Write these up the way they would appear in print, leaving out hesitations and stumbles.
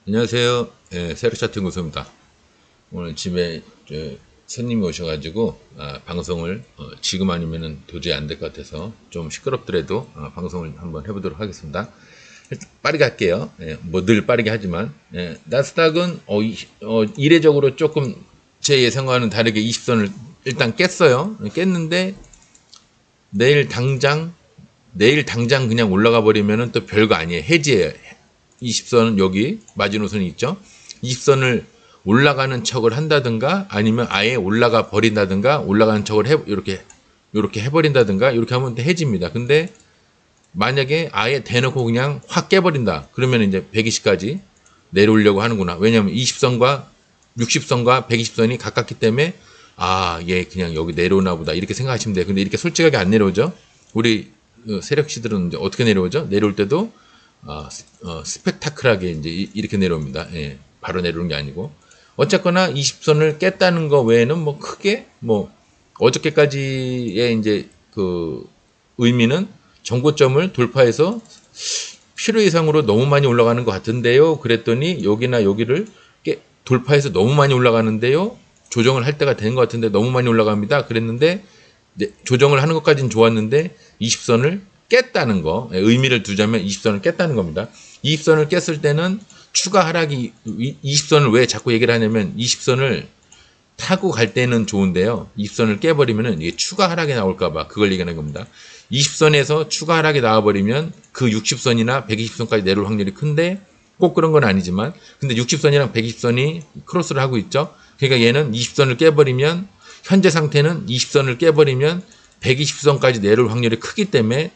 안녕하세요. 세로 차트 연구소입니다. 오늘 집에 손님이 오셔가지고 방송을 지금 아니면은 도저히 안 될 것 같아서 좀 시끄럽더라도 방송을 한번 해보도록 하겠습니다. 일단 빠르게 할게요. 뭐 늘 빠르게 하지만 나스닥은 이례적으로 조금 제 예상과는 다르게 20선을 일단 깼어요. 깼는데 내일 당장 그냥 올라가 버리면은 또 별거 아니에요. 해지예요. 20선은 여기 마지노선이 있죠. 20선을 올라가는 척을 한다든가 아니면 아예 올라가 버린다든가 올라가는 척을 이렇게 해버린다든가 이렇게 하면 해집니다. 근데 만약에 아예 대놓고 그냥 확 깨버린다. 그러면 이제 120까지 내려오려고 하는구나. 왜냐하면 20선과 60선과 120선이 가깝기 때문에 얘 그냥 여기 내려오나 보다 이렇게 생각하시면 돼요. 근데 이렇게 솔직하게 안 내려오죠. 우리 세력시들은 이제 어떻게 내려오죠? 내려올 때도 스펙타클하게 이제 이렇게 내려옵니다. 예, 바로 내려오는 게 아니고. 어쨌거나 20선을 깼다는 거 외에는 뭐 크게 뭐 어저께까지의 이제 그 의미는 정고점을 돌파해서 필요 이상으로 너무 많이 올라가는 것 같은데요. 그랬더니 여기나 여기를 돌파해서 너무 많이 올라가는데요. 조정을 할 때가 된 것 같은데 너무 많이 올라갑니다. 그랬는데 조정을 하는 것까지는 좋았는데 20선을 깼다는 거, 의미를 두자면 20선을 깼다는 겁니다. 20선을 깼을 때는 추가 하락이 20선을 왜 자꾸 얘기를 하냐면 20선을 타고 갈 때는 좋은데요. 20선을 깨버리면은 이게 추가 하락이 나올까봐 그걸 얘기하는 겁니다. 20선에서 추가 하락이 나와버리면 그 60선이나 120선까지 내려올 확률이 큰데 꼭 그런 건 아니지만 근데 60선이랑 120선이 크로스를 하고 있죠. 그러니까 얘는 20선을 깨버리면 현재 상태는 20선을 깨버리면 120선까지 내려올 확률이 크기 때문에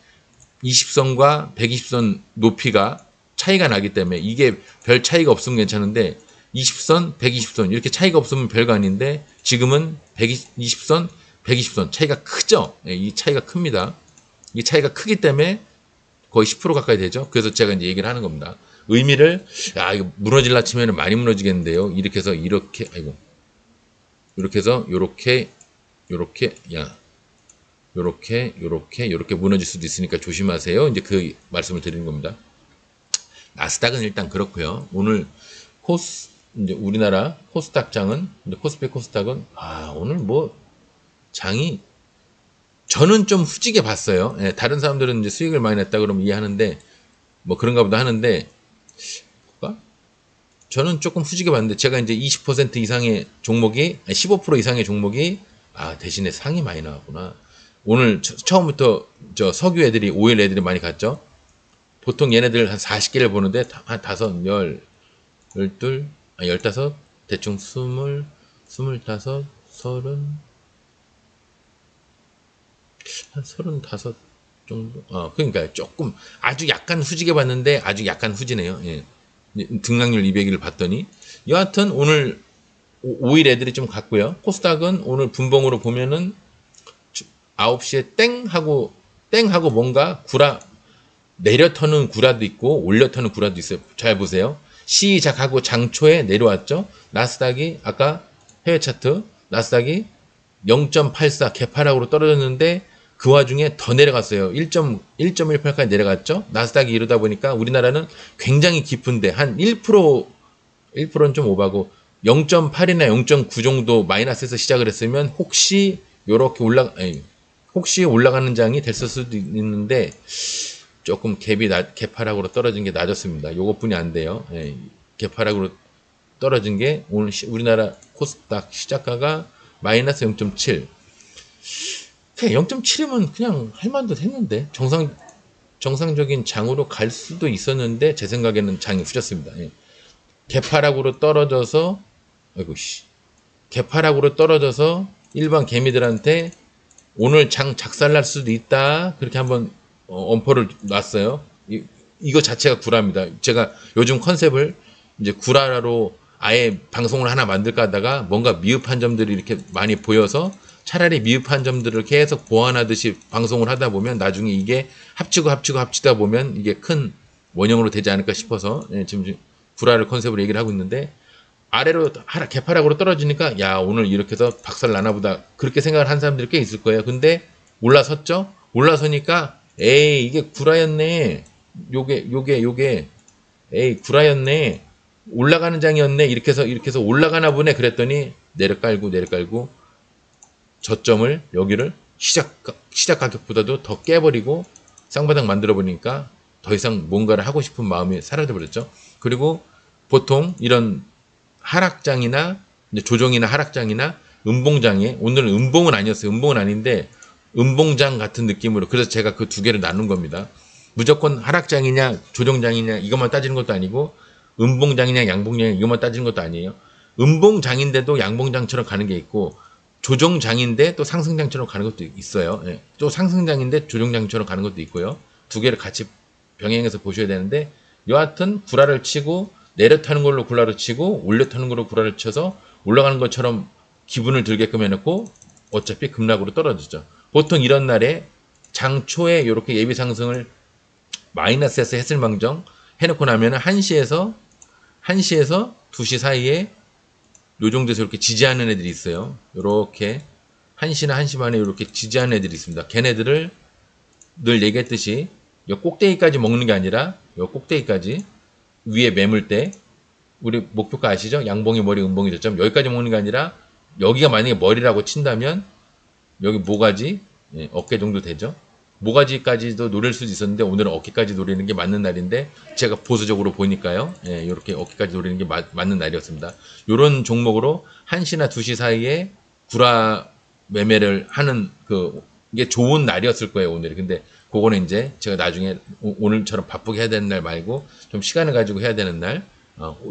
20선과 120선 높이가 차이가 나기 때문에 이게 별 차이가 없으면 괜찮은데 20선, 120선 이렇게 차이가 없으면 별거 아닌데 지금은 120선, 120선 차이가 크죠. 이 차이가 큽니다. 이 차이가 크기 때문에 거의 10% 가까이 되죠. 그래서 제가 이제 얘기를 하는 겁니다. 의미를 이거 무너질라 치면 많이 무너지겠는데요. 이렇게 해서 이렇게 이렇게 해서 요렇게 요렇게 무너질 수도 있으니까 조심하세요. 이제 그 말씀을 드리는 겁니다. 나스닥은 일단 그렇고요. 오늘 이제 우리나라 코스닥장은 이제 코스피 코스닥은 오늘 뭐 장이 저는 좀 후지게 봤어요. 다른 사람들은 이제 수익을 많이 냈다 그러면 이해하는데 뭐 그런가 보다 하는데 저는 조금 후지게 봤는데 제가 이제 20% 이상의 종목이 15% 이상의 종목이 대신에 상이 많이 나왔구나. 오늘 처음부터 저 석유 애들이 오일 애들이 많이 갔죠. 보통 얘네들 한 40개를 보는데 한 5, 10, 12, 15, 대충 20, 25, 30, 한 35 정도. 그러니까 조금 아주 약간 후지게 봤는데 아주 약간 후지네요. 예. 등락률 200을 봤더니 여하튼 오늘 5일 애들이 좀 갔고요. 코스닥은 오늘 분봉으로 보면은 9시에 땡하고 뭔가 내려 터는 구라도 있고 올려 터는 구라도 있어요. 잘 보세요. 시작하고 장초에 내려왔죠. 나스닥이 아까 해외 차트 나스닥이 0.84 개파락으로 떨어졌는데 그 와중에 더 내려갔어요. 1.18까지 내려갔죠. 나스닥이 이러다 보니까 우리나라는 굉장히 깊은데 한 1%는 좀 오바고 0.8이나 0.9 정도 마이너스에서 시작을 했으면 혹시 올라가는 장이 됐을 수도 있는데 조금 개파락으로 떨어진 게 낮았습니다. 요것뿐이 안 돼요. 개파락으로 떨어진 게 오늘 우리나라 코스닥 시작가가 마이너스 0.7. 0.7이면 그냥 할만도 했는데 정상적인 장으로 갈 수도 있었는데 제 생각에는 장이 후졌습니다. 개파락으로 떨어져서 개파락으로 떨어져서 일반 개미들한테 오늘 장 작살날 수도 있다. 그렇게 한번 엄포를 놨어요. 이거 자체가 구라입니다. 제가 요즘 컨셉을 이제 구라로 아예 방송을 하나 만들까 하다가 뭔가 미흡한 점들이 이렇게 많이 보여서 차라리 미흡한 점들을 계속 보완하듯이 방송을 하다 보면 나중에 이게 합치다 보면 이게 큰 원형으로 되지 않을까 싶어서 지금 구라를 컨셉으로 얘기를 하고 있는데 아래로 개파락으로 떨어지니까 야 오늘 이렇게 해서 박살 나나보다 그렇게 생각을 한 사람들이 꽤 있을 거예요. 근데 올라섰죠. 올라서니까 에이 이게 구라였네. 요게 에이 구라였네. 올라가는 장이었네. 이렇게 해서 올라가나 보네. 그랬더니 내려 깔고 저점을 여기를 시작 가격보다도 더 깨버리고 쌍바닥 만들어 보니까 더 이상 뭔가를 하고 싶은 마음이 사라져 버렸죠. 그리고 보통 이런 하락장이나 이제 조정이나 하락장이나 음봉장에, 오늘은 음봉은 아니었어요. 음봉은 아닌데 음봉장 같은 느낌으로, 그래서 제가 그 두 개를 나눈 겁니다. 무조건 하락장이냐 조정장이냐 이것만 따지는 것도 아니고 음봉장이냐 양봉장이냐 이것만 따지는 것도 아니에요. 음봉장인데도 양봉장처럼 가는 게 있고 조정장인데 또 상승장처럼 가는 것도 있어요. 예. 또 상승장인데 조정장처럼 가는 것도 있고요. 두 개를 같이 병행해서 보셔야 되는데, 여하튼 구라를 치고 내려 타는 걸로 구라를 치고 올려 타는 걸로 구라를 쳐서 올라가는 것처럼 기분을 들게끔 해놓고 어차피 급락으로 떨어지죠. 보통 이런 날에 장 초에 이렇게 예비 상승을 마이너스에서 했을 망정 해놓고 나면 1시에서 2시 사이에 요 정도에서 이렇게 지지하는 애들이 있어요. 요렇게 1시나 1시 반에 이렇게 지지하는 애들이 있습니다. 걔네들을 늘 얘기했듯이 요 꼭대기까지 먹는 게 아니라 요 꼭대기까지 위에 매물대, 우리 목표가 아시죠? 양봉이 머리, 음봉이 저점. 여기까지 먹는 게 아니라 여기가 만약에 머리라고 친다면 여기 모가지, 예, 어깨 정도 되죠? 모가지까지도 노릴 수도 있었는데 오늘은 어깨까지 노리는 게 맞는 날인데 제가 보수적으로 보니까요. 예, 이렇게 어깨까지 노리는 게 맞는 날이었습니다. 이런 종목으로 1시나 2시 사이에 구라 매매를 하는 이게 좋은 날이었을 거예요, 오늘이. 근데 그거는 이제 제가 나중에 오늘처럼 바쁘게 해야 되는 날 말고 좀 시간을 가지고 해야 되는 날,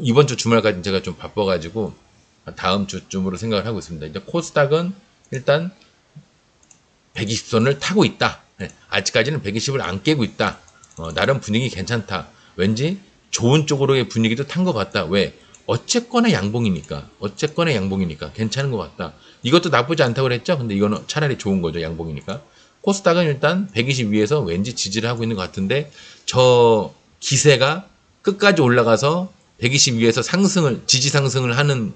이번 주 주말까지 제가 좀 바빠가지고 다음 주쯤으로 생각을 하고 있습니다. 이제 코스닥은 일단 120선을 타고 있다. 네, 아직까지는 120을 안 깨고 있다. 나름 분위기 괜찮다. 왠지 좋은 쪽으로의 분위기도 탄 것 같다. 왜? 어쨌거나 양봉이니까. 괜찮은 것 같다. 이것도 나쁘지 않다고 그랬죠? 근데 이거는 차라리 좋은 거죠. 양봉이니까. 코스닥은 일단 120 위에서 왠지 지지를 하고 있는 것 같은데, 저 기세가 끝까지 올라가서 120 위에서 지지 상승을 하는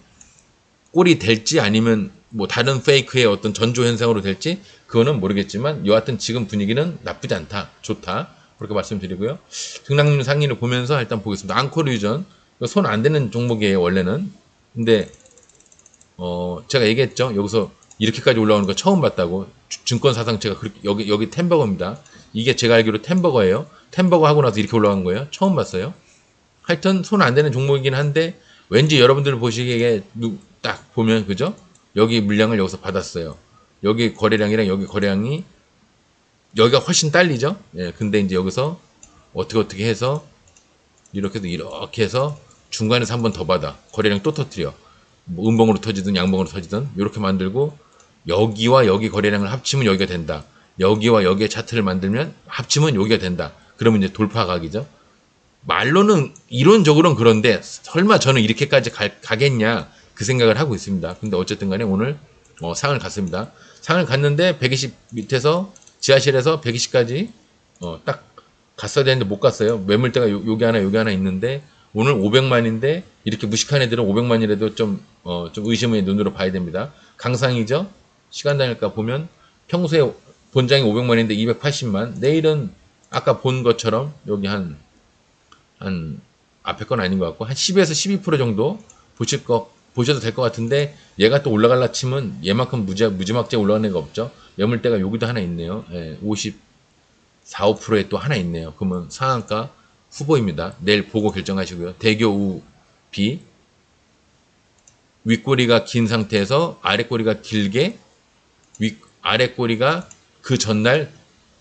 꼴이 될지 아니면 뭐 다른 페이크의 어떤 전조 현상으로 될지 그거는 모르겠지만, 여하튼 지금 분위기는 나쁘지 않다, 좋다, 그렇게 말씀드리고요. 등락률 상위를 보면서 일단 보겠습니다. 앙코르유전 손 안 대는 종목이에요 원래는. 근데 제가 얘기했죠. 여기서 이렇게까지 올라오는 거 처음 봤다고. 증권 사상 제가 여기 템버거입니다. 이게 제가 알기로 템버거예요. 템버거 하고 나서 이렇게 올라간 거예요. 처음 봤어요. 하여튼 손 안 대는 종목이긴 한데 왠지 여러분들 보시기에 딱 보면, 그죠? 여기 물량을 여기서 받았어요. 여기 거래량이랑 여기 거래량이 여기가 훨씬 딸리죠? 예, 근데 이제 여기서 어떻게 해서 이렇게 해서 중간에서 한 번 더 받아. 거래량 또 터뜨려. 뭐 음봉으로 터지든 양봉으로 터지든 이렇게 만들고, 여기와 여기 거래량을 합치면 여기가 된다. 여기와 여기의 차트를 만들면 합치면 여기가 된다. 그러면 이제 돌파각이죠. 말로는 이론적으로는 그런데 설마 저는 이렇게까지 가겠냐 그 생각을 하고 있습니다. 근데 어쨌든 간에 오늘 상을 갔습니다. 상을 갔는데 120 밑에서 지하실에서 120까지 딱 갔어야 되는데 못 갔어요. 매물대가 여기 하나 있는데 오늘 500만인데 이렇게 무식한 애들은 500만이라도 좀 의심의 눈으로 봐야 됩니다. 강상이죠. 시간 단위가 보면 평소에 본장이 500만인데 280만, 내일은 아까 본 것처럼 여기 한 앞에 건 아닌 것 같고 한 10에서 12% 정도 보셔도 될 것 같은데, 얘가 또 올라갈라 치면 얘만큼 무지막지하게 올라가는 애가 없죠. 매물대가 여기도 하나 있네요. 예, 54, 5%에 또 하나 있네요. 그러면 상한가 후보입니다. 내일 보고 결정하시고요. 대교 우 B, 윗꼬리가 긴 상태에서 아랫꼬리가 길게, 아랫꼬리가 그 전날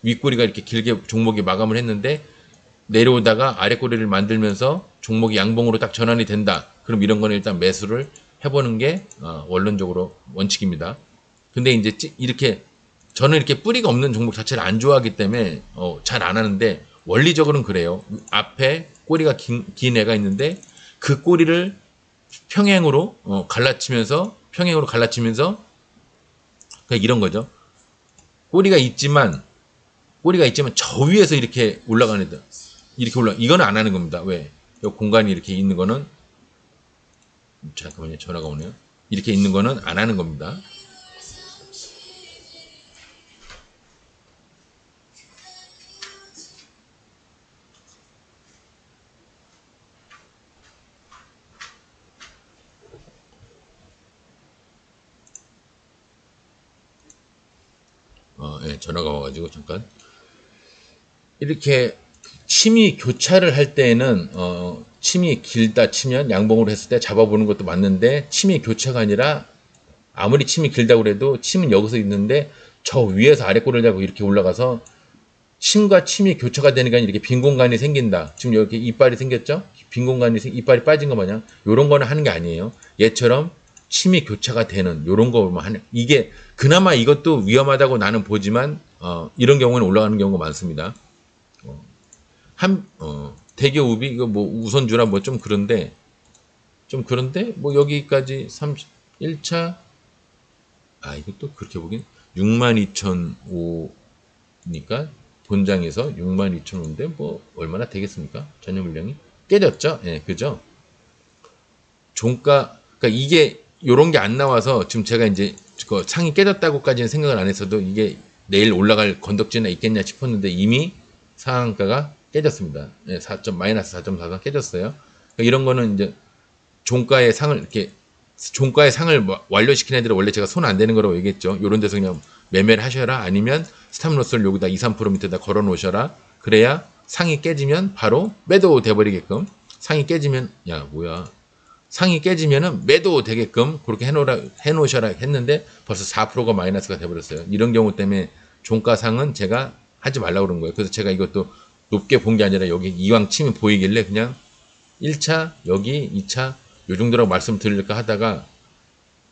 윗꼬리가 이렇게 길게 종목이 마감을 했는데 내려오다가 아랫꼬리를 만들면서 종목이 양봉으로 딱 전환이 된다. 그럼 이런 거는 일단 매수를 해보는 게 원론적으로 원칙입니다. 근데 이제 저는 이렇게 뿌리가 없는 종목 자체를 안 좋아하기 때문에 잘 안 하는데, 원리적으로는 그래요. 앞에 꼬리가 긴 애가 있는데 그 꼬리를 평행으로 갈라치면서 그냥 이런 거죠. 꼬리가 있지만 저 위에서 이렇게 올라가는 애들, 이거는 안 하는 겁니다. 왜? 이 공간이 이렇게 있는 거는, 잠깐만요, 전화가 오네요. 이렇게 있는 거는 안 하는 겁니다. 예, 전화가 와가지고 잠깐. 이렇게 침이 교차를 할 때에는 침이 길다 치면 양봉으로 했을 때 잡아보는 것도 맞는데 침이 교차가 아니라 아무리 침이 길다고 그래도 침은 여기서 있는데 저 위에서 아래 꼴을 잡고 이렇게 올라가서 침과 침이 교차가 되니까 이렇게 빈 공간이 생긴다. 지금 여기 이빨이 생겼죠? 빈 공간이 이빨이 빠진 거 마냥 요런 거는 하는 게 아니에요. 얘처럼 침이 교차가 되는 요런 거만 하는 이게 그나마 이것도 위험하다고 나는 보지만 이런 경우는 올라가는 경우가 많습니다. 대교 우비 이거 뭐 우선주라 뭐 좀 그런데 뭐 여기까지 31차 이것도 그렇게 보긴 62,005니까 본장에서 62,005인데 뭐 얼마나 되겠습니까? 전혀 물량이 깨졌죠? 예, 그죠? 종가 그러니까 이게 요런 게 안 나와서 지금 제가 이제 그 상이 깨졌다고까지는 생각을 안 했어도 이게 내일 올라갈 건덕지나 있겠냐 싶었는데 이미 상한가가 깨졌습니다. 예, 마이너스 4.4가 깨졌어요. 그러니까 이런 거는 이제 종가의 상을 완료시킨 애들은 원래 제가 손 안 대는 거라고 얘기했죠. 요런 데서 그냥 매매를 하셔라. 아니면 스탑로스를 여기다 2, 3% 밑에다 걸어 놓으셔라. 그래야 상이 깨지면 바로 매도 돼버리게끔. 상이 깨지면 상이 깨지면은 매도 되게끔 그렇게 해놓으셔라 했는데 벌써 4%가 마이너스가 돼버렸어요. 이런 경우 때문에 종가상은 제가 하지 말라고 그런 거예요. 그래서 제가 이것도 높게 본 게 아니라 여기 이왕 침이 보이길래 그냥 1차, 여기 2차 요 정도라고 말씀드릴까 하다가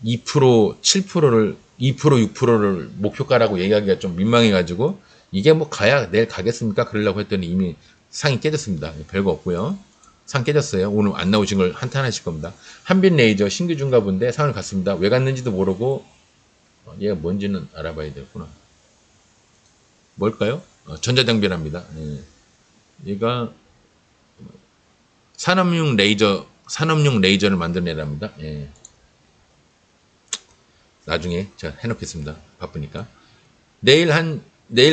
2%, 7%를 2%, 6%를 목표가라고 얘기하기가 좀 민망해가지고 이게 뭐 가야 내일 가겠습니까? 그러려고 했더니 이미 상이 깨졌습니다. 별거 없고요. 상 깨졌어요. 오늘 안 나오신 걸 한탄하실 겁니다. 한빛 레이저 신규 중가본데 상을 갔습니다. 왜 갔는지도 모르고 얘가 뭔지는 알아봐야 되겠구나. 뭘까요? 전자장비랍니다. 예. 얘가 산업용 레이저를 만들어내랍니다. 예. 나중에 제가 해놓겠습니다. 바쁘니까. 내일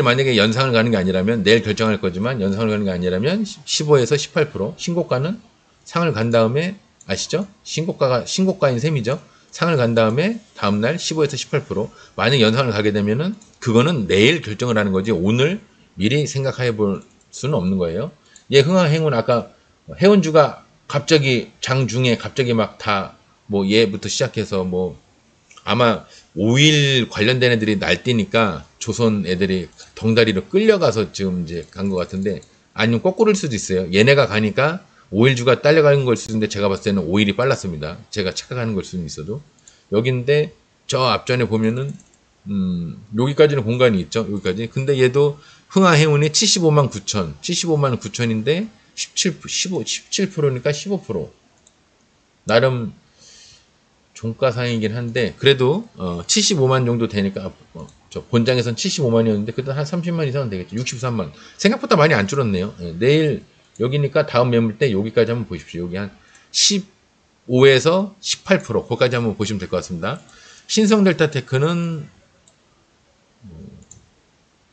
만약에 연상을 가는 게 아니라면, 내일 결정할 거지만, 연상을 가는 게 아니라면, 15에서 18%, 신고가는 상을 간 다음에, 아시죠? 신고가인 셈이죠? 상을 간 다음에, 다음날 15에서 18%, 만약 연상을 가게 되면은, 그거는 내일 결정을 하는 거지, 오늘 미리 생각해 볼 수는 없는 거예요. 얘 흥하행운 아까, 해운주가 갑자기 장중에 갑자기 막 다, 뭐 얘부터 시작해서 뭐, 아마 오일 관련된 애들이 날뛰니까 조선 애들이 덩다리로 끌려가서 지금 이제 간 것 같은데 아니면 거꾸로일 수도 있어요. 얘네가 가니까 오일주가 딸려가는 걸 수도 있는데 제가 봤을 때는 오일이 빨랐습니다. 제가 착각하는 걸 수는 있어도 여기인데 저 앞전에 보면은 여기까지는 공간이 있죠. 여기까지. 근데 얘도 흥하해운이 75만 9천 75만 9천인데 17%니까 15% 나름 종가상이긴 한데 그래도 75만 정도 되니까 저 본장에선 75만이었는데 그래도 한 30만 이상은 되겠죠. 63만 생각보다 많이 안 줄었네요. 예, 내일 여기니까 다음 매물 때 여기까지 한번 보십시오. 여기 한 15에서 18% 거기까지 한번 보시면 될 것 같습니다. 신성델타테크는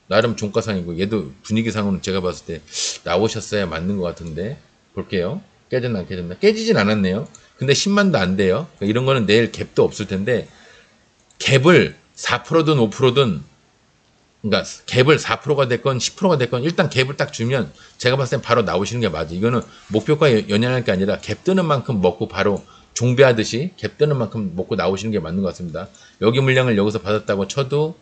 나름 종가상이고 얘도 분위기상으로는 제가 봤을 때 나오셨어야 맞는 것 같은데 볼게요. 깨졌나 안 깨졌나? 깨지진 않았네요. 근데 10만도 안 돼요. 그러니까 이런 거는 내일 갭도 없을 텐데 갭을 4%든 5%든 그러니까 갭을 4%가 됐건 10%가 됐건 일단 갭을 딱 주면 제가 봤을 땐 바로 나오시는 게 맞아요. 이거는 목표가 연연할 게 아니라 갭 뜨는 만큼 먹고 바로 종배하듯이 갭 뜨는 만큼 먹고 나오시는 게 맞는 것 같습니다. 여기 물량을 여기서 받았다고 쳐도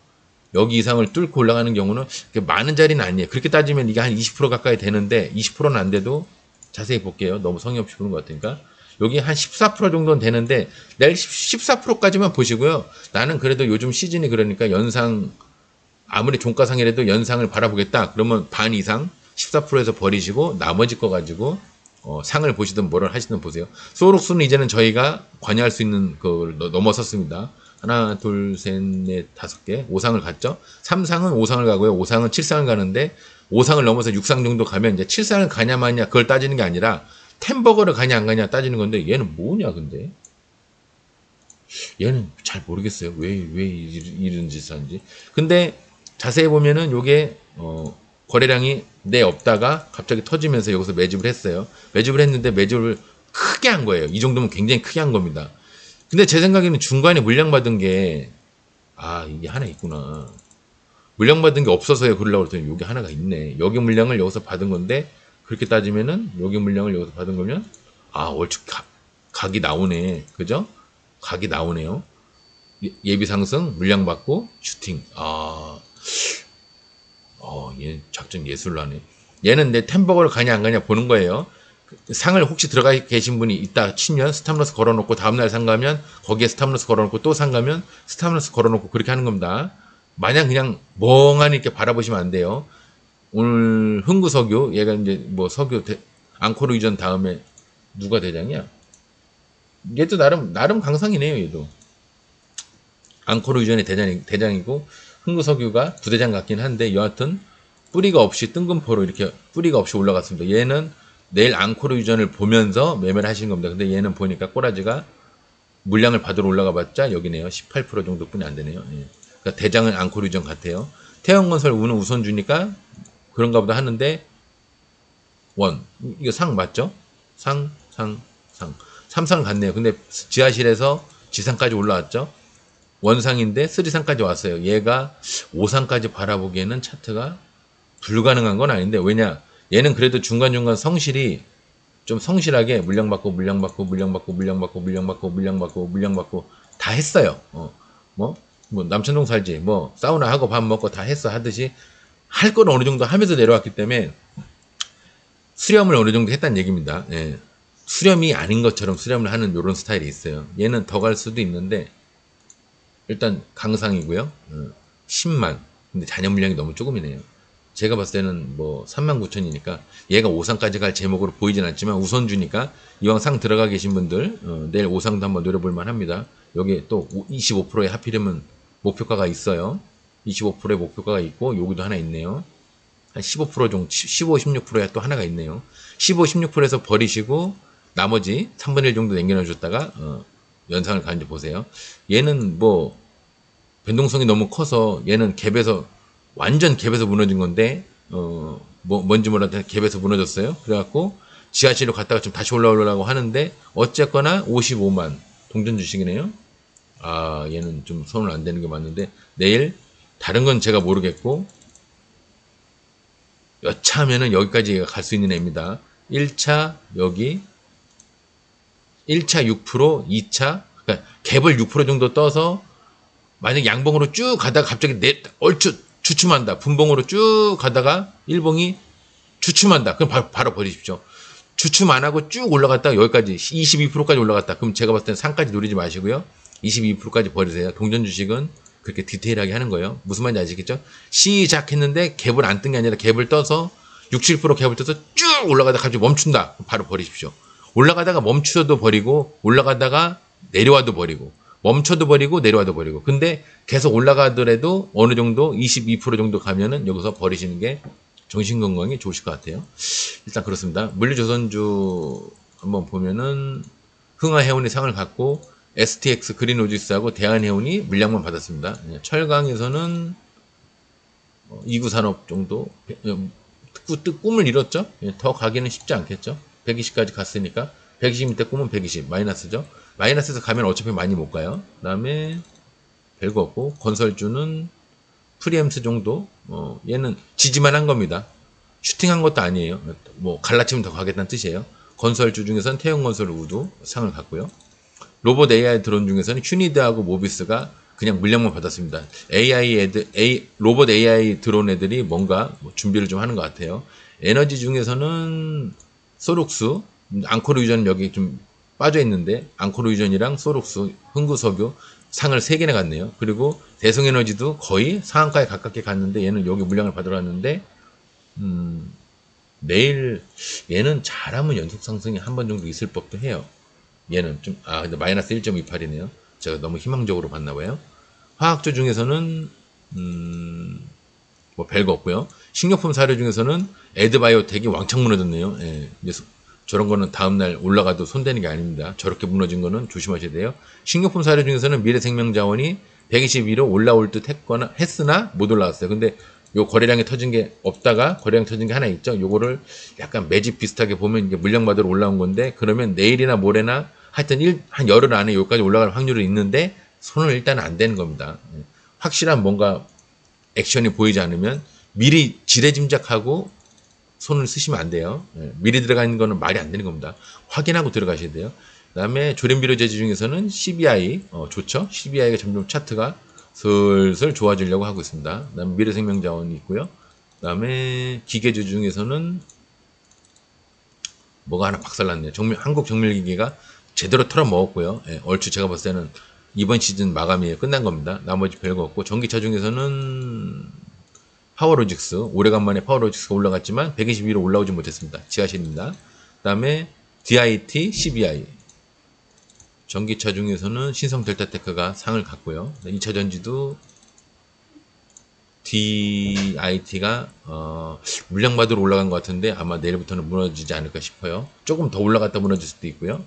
여기 이상을 뚫고 올라가는 경우는 많은 자리는 아니에요. 그렇게 따지면 이게 한 20% 가까이 되는데 20%는 안 돼도 자세히 볼게요. 너무 성의 없이 보는 것 같으니까. 여기 한 14% 정도는 되는데 내일 14%까지만 보시고요. 나는 그래도 요즘 시즌이 그러니까 연상 아무리 종가상이라도 연상을 바라보겠다. 그러면 반 이상 14%에서 버리시고 나머지 거 가지고 상을 보시든 뭐를 하시든 보세요. 소록수는 이제는 저희가 관여할 수 있는 걸 넘어섰습니다. 하나, 둘, 셋, 넷, 5개, 5상을 갔죠. 3상은 5상을 가고요. 5상은 7상을 가는데 5상을 넘어서 6상 정도 가면 이제 7상을 가냐 마냐 그걸 따지는 게 아니라 템버거를 가냐 안 가냐 따지는 건데 얘는 뭐냐 근데 얘는 잘 모르겠어요. 왜 이런 짓을 하는지. 근데 자세히 보면은 요게 거래량이 내 없다가 갑자기 터지면서 여기서 매집을 했어요. 매집을 했는데 매집을 크게 한 거예요. 이 정도면 굉장히 크게 한 겁니다. 근데 제 생각에는 중간에 물량 받은 게 이게 하나 있구나. 물량받은 게 없어서요. 그러려고 그랬더니 여기 하나가 있네. 여기 물량을 여기서 받은 건데 그렇게 따지면은 여기 물량을 여기서 받은 거면 얼추 각이 나오네. 그죠? 각이 나오네요. 예비 상승, 물량 받고 슈팅. 얘 작전 예술로 하네. 얘는 내 템버거를 가냐 안 가냐 보는 거예요. 상을 혹시 들어가 계신 분이 있다 치면 스탑러스 걸어놓고 다음날 상가면 거기에 스탑러스 걸어놓고 또 상가면 스탑러스 걸어놓고 그렇게 하는 겁니다. 마냥 그냥 멍하니 이렇게 바라보시면 안 돼요. 오늘 흥구석유 얘가 이제 뭐 석유 앙코르 유전 다음에 누가 대장이야? 얘도 나름 강상이네요. 얘도 앙코르 유전의 대장이고 흥구석유가 부대장 같긴 한데 여하튼 뿌리가 없이 뜬금포로 이렇게 뿌리가 없이 올라갔습니다. 얘는 내일 앙코르 유전을 보면서 매매를 하신 겁니다. 근데 얘는 보니까 꼬라지가 물량을 받으러 올라가 봤자 여기네요. 18% 정도뿐이 안 되네요. 예. 그러니까 대장은 앙코르 유전 같아요. 태영건설 우는 우선주니까 그런가 보다 하는데 이거 상 맞죠? 상. 삼상 같네요. 근데 지하실에서 지상까지 올라왔죠. 원상인데 3상까지 왔어요. 얘가 5상까지 바라보기에는 차트가 불가능한 건 아닌데 왜냐? 얘는 그래도 중간중간 성실히 좀 성실하게 물량받고 다 했어요. 뭐 남천동 살지 뭐 사우나 하고 밥 먹고 다 했어 하듯이 할 거는 어느 정도 하면서 내려왔기 때문에 수렴을 어느 정도 했다는 얘기입니다. 예. 수렴이 아닌 것처럼 수렴을 하는 이런 스타일이 있어요. 얘는 더 갈 수도 있는데 일단 강상이고요. 10만. 근데 잔여 물량이 너무 조금이네요. 제가 봤을 때는 뭐 39,000이니까 얘가 5상까지 갈 제목으로 보이진 않지만 우선주니까 이왕 상 들어가 계신 분들 내일 5상도 한번 노려볼 만합니다. 여기 또 25%의 하필이면 목표가가 있어요. 25%의 목표가가 있고 여기도 하나 있네요. 한 15% 정도 15, 16%에 또 하나가 있네요. 15, 16%에서 버리시고 나머지 3분의 1 정도 남겨놔줬다가 연상을 가는지 보세요. 얘는 뭐 변동성이 너무 커서 얘는 갭에서 완전 갭에서 무너진 건데 뭔지 몰라도 갭에서 무너졌어요. 그래갖고 지하실로 갔다가 좀 다시 올라오려고 하는데 어쨌거나 55만 동전 주식이네요. 얘는 좀 손을 안 대는 게 맞는데 내일 다른 건 제가 모르겠고 여차하면은 여기까지 갈 수 있는 애입니다. 1차 여기 1차 6% 2차 그러니까 갭을 6% 정도 떠서 만약 양봉으로 쭉 가다가 갑자기 얼추 주춤한다. 분봉으로 쭉 가다가 일봉이 주춤한다. 그럼 바로 버리십시오. 주춤 안 하고 쭉 올라갔다가 여기까지 22%까지 올라갔다. 그럼 제가 봤을 때는 상까지 노리지 마시고요. 22%까지 버리세요. 동전 주식은 그렇게 디테일하게 하는 거예요. 무슨 말인지 아시겠죠? 시작했는데 갭을 안 뜬 게 아니라 갭을 떠서 60% 갭을 떠서 쭉 올라가다가 갑자기 멈춘다. 바로 버리십시오. 올라가다가 멈춰도 버리고 올라가다가 내려와도 버리고 멈춰도 버리고 내려와도 버리고 근데 계속 올라가더라도 어느 정도 22% 정도 가면은 여기서 버리시는 게 정신건강에 좋으실 것 같아요. 일단 그렇습니다. 물류조선주 한번 보면은 흥하해운이 상을 갖고 STX 그린오지스하고 대한해운이 물량만 받았습니다. 철강에서는 이구산업 정도 꿈을 이뤘죠. 더 가기는 쉽지 않겠죠. 120까지 갔으니까 120 밑에 꿈은 120 마이너스죠. 마이너스에서 가면 어차피 많이 못 가요. 그 다음에 별거 없고 건설주는 프리엠스 정도 얘는 지지만 한 겁니다. 슈팅한 것도 아니에요. 뭐 갈라치면 더 가겠다는 뜻이에요. 건설주 중에서는 태용건설 우도 상을 갖고요. 로봇 AI 드론 중에서는 휴니드하고 모비스가 그냥 물량만 받았습니다. 로봇 AI 드론 애들이 뭔가 준비를 좀 하는 것 같아요. 에너지 중에서는 소룩스, 앙코르 유전은 여기 좀 빠져 있는데 앙코르 유전이랑 소룩스, 흥구석유 상을 3개나 갔네요. 그리고 대성에너지도 거의 상한가에 가깝게 갔는데 얘는 여기 물량을 받으러 왔는데 내일 얘는 잘하면 연속 상승이 한 번 정도 있을 법도 해요. 얘는 좀 근데 마이너스 1.28이네요. 제가 너무 희망적으로 봤나 봐요. 화학주 중에서는 뭐 별거 없고요. 식료품 사료 중에서는 에드바이오텍이 왕창 무너졌네요. 예. 저런 거는 다음날 올라가도 손대는 게 아닙니다. 저렇게 무너진 거는 조심하셔야 돼요. 식료품 사료 중에서는 미래생명자원이 122로 올라올 듯 했으나 못 올라왔어요. 근데 요 거래량이 터진 게 없다가 거래량 터진 게 하나 있죠. 요거를 약간 매집 비슷하게 보면 이게 물량 받으러 올라온 건데 그러면 내일이나 모레나 하여튼 한 열흘 안에 여기까지 올라갈 확률이 있는데 손을 일단 안 대는 겁니다. 확실한 뭔가 액션이 보이지 않으면 미리 지레짐작하고 손을 쓰시면 안 돼요. 예, 미리 들어가 있는 거는 말이 안 되는 겁니다. 확인하고 들어가셔야 돼요. 그 다음에 조련비료 제조 중에서는 CBI 좋죠. CBI가 점점 차트가 슬슬 좋아지려고 하고 있습니다. 그 다음에 미래생명자원이 있고요. 그 다음에 기계주 중에서는 뭐가 하나 박살났네요. 한국정밀기계가 제대로 털어먹었고요. 예, 얼추 제가 봤을 때는 이번 시즌 마감이 끝난 겁니다. 나머지 별거 없고, 전기차 중에서는 파워로직스, 오래간만에 파워로직스가 올라갔지만 120위로 올라오지 못했습니다. 지하실입니다. 그 다음에 DIT, CBI. 전기차 중에서는 신성 델타테크가 상을 갖고요. 2차 전지도 DIT가 물량받으러 올라간 것 같은데 아마 내일부터는 무너지지 않을까 싶어요. 조금 더 올라갔다 무너질 수도 있고요.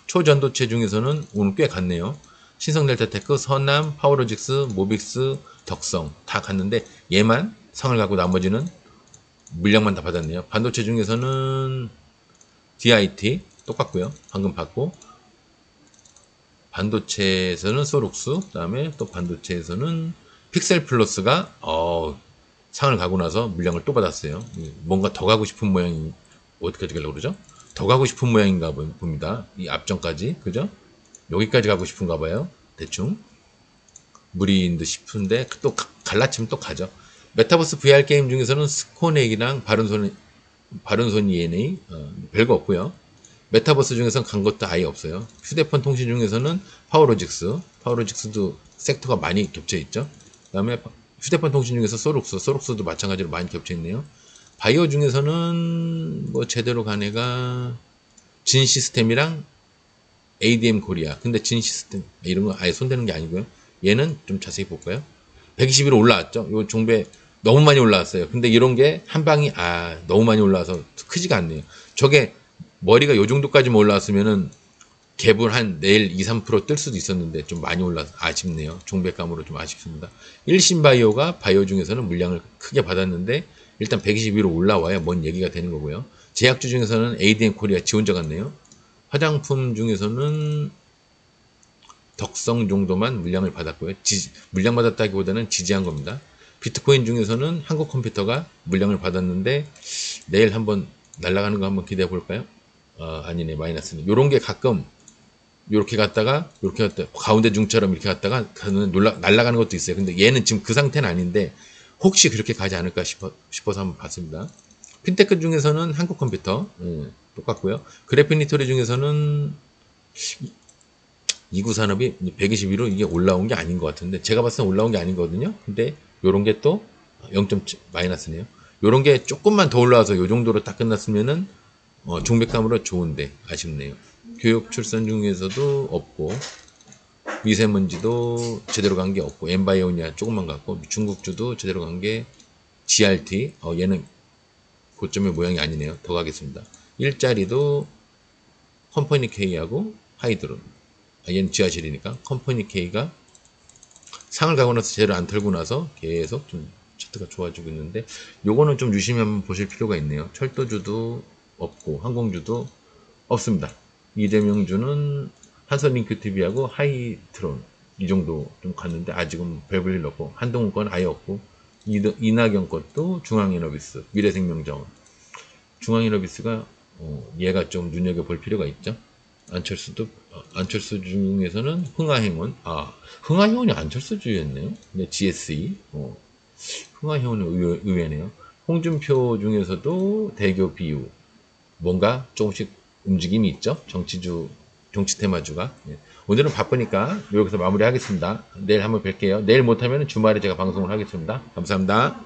초전도체 중에서는 오늘 꽤 갔네요. 신성델타테크, 선남, 파워로직스, 모빅스, 덕성 다 갔는데 얘만 상을 갖고 나머지는 물량만 다 받았네요. 반도체 중에서는 DIT 똑같고요. 방금 받고, 반도체에서는 소룩스, 그 다음에 또 반도체에서는 픽셀 플러스가 상을 가고 나서 물량을 또 받았어요. 뭔가 더 가고 싶은 모양이, 어떻게 하려고 그러죠? 더 가고 싶은 모양인가 봅니다. 이 앞전까지, 그죠? 여기까지 가고 싶은가 봐요. 대충 무리인 듯 싶은데 또 갈라치면 또 가죠. 메타버스 VR 게임 중에서는 스코넥이랑 바른손 ENA 별거 없고요. 메타버스 중에서는 간 것도 아예 없어요. 휴대폰 통신 중에서는 파워로직스도 섹터가 많이 겹쳐 있죠. 그 다음에 휴대폰 통신 중에서 소룩스도 마찬가지로 많이 겹쳐 있네요. 바이오 중에서는 뭐 제대로 간 애가 진 시스템이랑 ADM 코리아. 근데 진 시스템 이런 거 아예 손대는 게 아니고요. 얘는 좀 자세히 볼까요? 120위로 올라왔죠. 요 종배 너무 많이 올라왔어요. 근데 이런 게 한 방이 너무 많이 올라와서 크지가 않네요. 저게 머리가 요 정도까지만 올라왔으면은 갭을 한 내일 2~3% 뜰 수도 있었는데 좀 많이 올라서 아쉽네요. 종배감으로 좀 아쉽습니다. 일신바이오가 바이오 중에서는 물량을 크게 받았는데 일단 120위로 올라와야 뭔 얘기가 되는 거고요. 제약주 중에서는 ADM 코리아 지원자 같네요. 화장품 중에서는 덕성 정도만 물량을 받았고요. 물량 받았다기보다는 지지한 겁니다. 비트코인 중에서는 한국컴퓨터가 물량을 받았는데 내일 한번 날아가는 거 한번 기대해 볼까요? 아니네, 마이너스네. 요런 게 가끔 요렇게 갔다가 가운데 중처럼 이렇게 갔다가 날아가는 것도 있어요. 근데 얘는 지금 그 상태는 아닌데 혹시 그렇게 가지 않을까 싶어서 한번 봤습니다. 핀테크 중에서는 한국컴퓨터 똑같고요. 그래피니토리 중에서는 이구산업이 121로 이게 올라온 게 아닌 것 같은데 제가 봤을 때 올라온 게 아니거든요. 근데 요런 게 또 0.7 마이너스네요. 요런 게 조금만 더 올라와서 요 정도로 딱 끝났으면은 종백감으로 좋은데 아쉽네요. 교육 출산 중에서도 없고 미세먼지도 제대로 간 게 없고 엠바이오니아 조금만 갔고 중국주도 제대로 간 게 GRT 얘는 고점의 모양이 아니네요. 더 가겠습니다. 일자리도 컴퍼니 K하고 하이드론 얘는 지하실이니까 컴퍼니 K가 상을 가고 나서 제대로 안 털고 나서 계속 좀 차트가 좋아지고 있는데 요거는 좀 유심히 한번 보실 필요가 있네요. 철도주도 없고 항공주도 없습니다. 이재명주는 한선링크TV하고 하이트론 이 정도 좀 갔는데 아직은 별볼일 없고 한동훈 건 아예 없고 이낙연 것도 중앙에너비스 미래생명자원 중앙에너비스가 얘가 좀 눈여겨볼 필요가 있죠. 안철수 중에서는 흥하행원 흥하행원이 안철수주였네요. 근데 GSE 흥하행원은 의외네요. 홍준표 중에서도 대교 비유 뭔가 조금씩 움직임이 있죠. 정치 테마주가. 오늘은 바쁘니까 여기서 마무리하겠습니다. 내일 한번 뵐게요. 내일 못하면 주말에 제가 방송을 하겠습니다. 감사합니다.